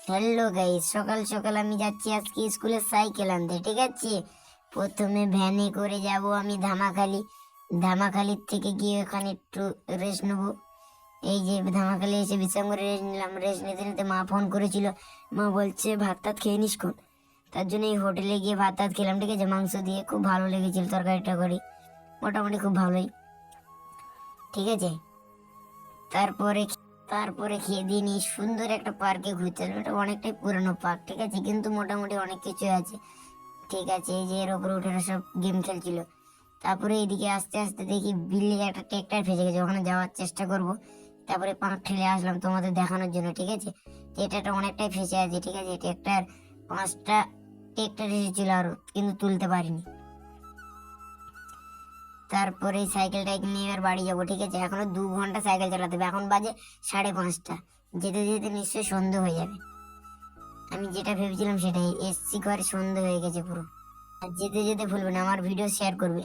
Hello guys, সকাল সকাল আমি যাচ্ছি আজকে স্কুলে সাইকেল আনতে। ঠিক আছে, প্রথমে ভ্যানে করে যাব আমি ধামাখালি। ধামাখালির থেকে গিয়ে ওখানে একটু রেস্ট নেবো। এই যে ধামাখালি এসে বিশ্রাম করে রেস্ট নিলাম। রেস্ট নিতে নিতে মা ফোন করেছিল। মা বলছে ভাত টাত খেয়ে নিস কোন। তার জন্য এই হোটেলে গিয়ে ভাত টাত খেলাম। ঠিক আছে, মাংস দিয়ে খুব ভালো লেগেছিল, তরকারি টরকারি মোটামুটি খুব ভালোই। ঠিক আছে, তারপরে তারপরে খেয়ে দিয়ে নিয়ে সুন্দর একটা পার্কে ঘুরতে এলাম। এটা অনেকটাই পুরানো পার্ক। ঠিক আছে, কিন্তু মোটামুটি অনেক কিছু আছে। ঠিক আছে, এই যে এর ওপরে উঠে সব গেম খেলছিল। তারপরে এইদিকে আস্তে আস্তে দেখি বিল্ডিং একটা ট্রেক্টর ফেসে গেছে, ওখানে যাওয়ার চেষ্টা করব। তারপরে পাঁক ঠেলে আসলাম তোমাদের দেখানোর জন্য। ঠিক আছে, এটা অনেকটাই ফেসে আছে। ঠিক আছে, ট্রেক্টর 5টা ট্রেক্টর এসেছিল আরো, কিন্তু তুলতে পারিনি। তারপরে সাইকেলটা নিয়ে এবার বাড়ি যাবো। ঠিক আছে, এখনো 2 ঘন্টা সাইকেল চালাতে হবে। এখন বাজে 5:30। যেতে যেতে নিশ্চয়ই সন্ধে হয়ে যাবে। আমি যেটা ভেবেছিলাম সেটাই, এসছি ঘরে সন্ধে হয়ে গেছে পুরো। আর যেতে যেতে ভুলবেন আমার ভিডিও শেয়ার করবে।